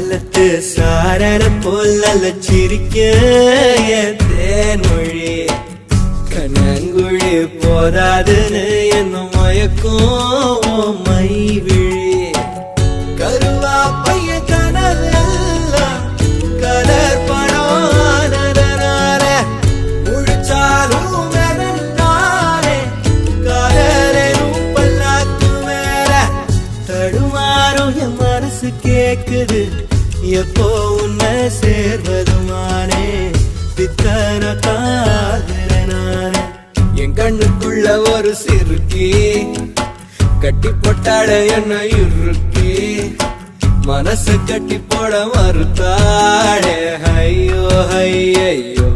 காலத்து சாரர போல சிரிக்க என் தேன்மொழி கண்ணங்குழி போதாதுன்னு என்ன மயக்கும் மை விழி கருவா பைய கனவெல்லாம் கலர் படம் முழிச்சாலும் வெறுந்தானே கலரும் பல்லாக்கு மேல தடுமாறும் என் மனசு கேக்குது எப்போ உன்னை சேர்வதுமானே பித்தன காதல நானே என் கண்ணுக்குள்ள ஒரு சிறுக்கி கட்டி போட்டாட என்ன இறுக்கி மனசு கட்டி போட மறுத்தாடே ஐயோ ஐயோ